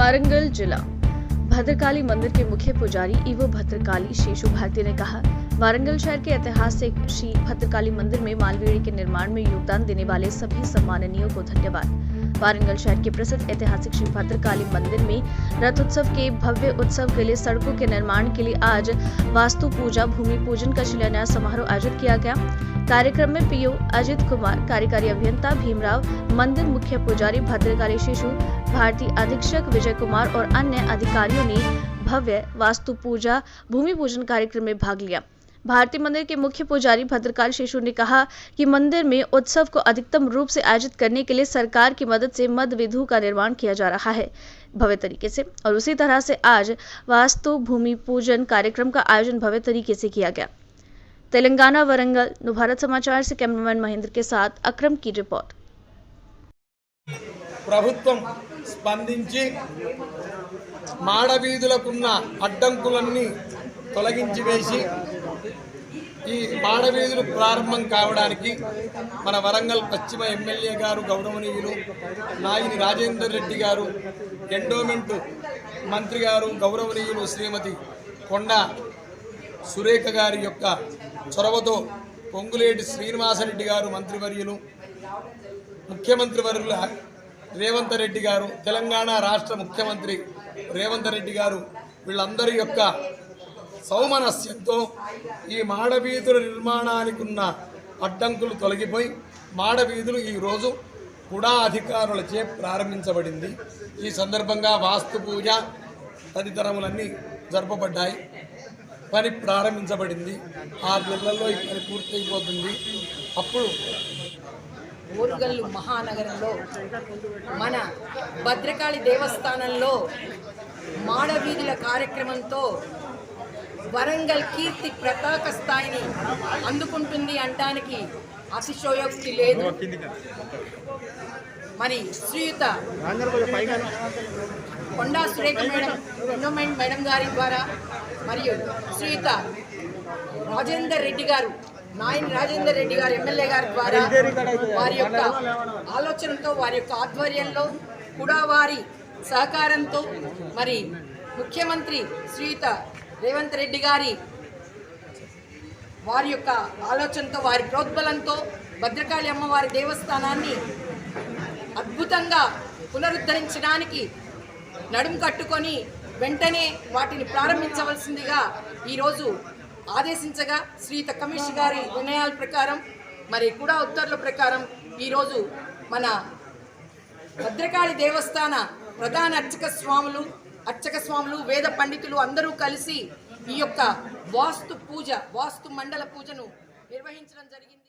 वारंगल जिला भद्रकाली मंदिर के मुख्य पुजारी ईवो भद्रकाली शेषु भारती ने कहा, वारंगल शहर के ऐतिहासिक श्री भद्रकाली मंदिर में मालवेड़ी के निर्माण में योगदान देने वाले सभी सम्माननीयों को धन्यवाद। वारंगल शहर के प्रसिद्ध ऐतिहासिक श्री भद्रकाली मंदिर में रथ उत्सव के भव्य उत्सव के लिए सड़कों के निर्माण के लिए आज वास्तु पूजा भूमि पूजन का शिलान्यास समारोह आयोजित किया गया। कार्यक्रम में पीओ अजित कुमार, कार्यकारी अभियंता भीमराव, मंदिर मुख्य पुजारी भद्रकाली शेषु भारती, अधीक्षक विजय कुमार और अन्य अधिकारियों ने भव्य वास्तु पूजा भूमि पूजन कार्यक्रम में भाग लिया। भारतीय मंदिर के मुख्य पुजारी भद्रकाली शेषु ने कहा कि मंदिर में उत्सव को अधिकतम रूप से आयोजित करने के लिए सरकार की मदद से मद विधु का निर्माण किया जा रहा है भव्य तरीके से, और उसी तरह से आज वास्तु भूमि पूजन कार्यक्रम का आयोजन भव्य तरीके से किया गया। तेलंगाना वरंगल भारत समाचार से कैमरामैन महेंद्र के साथ अक्रम की रिपोर्ट। ప్రభుత్వం స్పందించి మాడవీధులకున్న అడ్డంకులన్నీ తొలగించి వేసి ఈ మాడవీధులు ప్రారంభం కావడానికి మన వరంగల్ పశ్చిమ ఎమ్మెల్యే గారు గౌరవనీయులు నాయిని రాజేందర్ రెడ్డి గారు, ఎండోమెంట్ మంత్రి గారు గౌరవనీయులు శ్రీమతి కొండ సురేఖ గారి యొక్క చొరవతో పొంగులేటి శ్రీనివాసరెడ్డి గారు మంత్రివర్యులు, ముఖ్యమంత్రి వర్యుల రేవంత్ రెడ్డి గారు, తెలంగాణ రాష్ట్ర ముఖ్యమంత్రి రేవంత్ రెడ్డి గారు వీళ్ళందరి యొక్క సౌమనస్యంతో ఈ మాడవీధుల నిర్మాణానికి ఉన్న అడ్డంకులు తొలగిపోయి మాడవీధులు ఈరోజు కూడా అధికారులచే ప్రారంభించబడింది। ఈ సందర్భంగా వాస్తు పూజ తదితరములన్నీ జరపబడ్డాయి, పని ప్రారంభించబడింది। 6 నెలల్లో ఈ పని పూర్తయిపోతుంది। అప్పుడు ఓరుగల్లు మహానగరంలో మన భద్రకాళి దేవస్థానంలో మాడవీధుల కార్యక్రమంతో వరంగల్ కీర్తి ప్రతాక స్థాయిని అందుకుంటుంది అనడానికి అతిశయోక్తి లేదు। మరి Sriyuta Konda Surekha madam, endowment madam గారి ద్వారా మరియు శ్రీయుత రాజేందర్ రెడ్డి గారు, నాయని రాజేందర్ రెడ్డి గారు ఎమ్మెల్యే గారి ద్వారా వారి యొక్క ఆలోచనతో, వారి యొక్క ఆధ్వర్యంలో కూడా వారి సహకారంతో, మరి ముఖ్యమంత్రి శ్రీయుత రేవంత్ రెడ్డి గారి వారి యొక్క ఆలోచనతో, వారి ప్రోద్బలంతో భద్రకాళి అమ్మవారి దేవస్థానాన్ని అద్భుతంగా పునరుద్ధరించడానికి నడుం కట్టుకొని వెంటనే వాటిని ప్రారంభించవలసిందిగా ఈరోజు ఆదేశించగా శ్రీయుత కమిషనర్ గారి నిర్ణయాల ప్రకారం, మరి కూడా ఉత్తర్వుల ప్రకారం ఈరోజు మన భద్రకాళి దేవస్థాన ప్రధాన అర్చక స్వాములు వేద పండితులు అందరూ కలిసి ఈ యొక్క వాస్తు మండల పూజను నిర్వహించడం జరిగింది।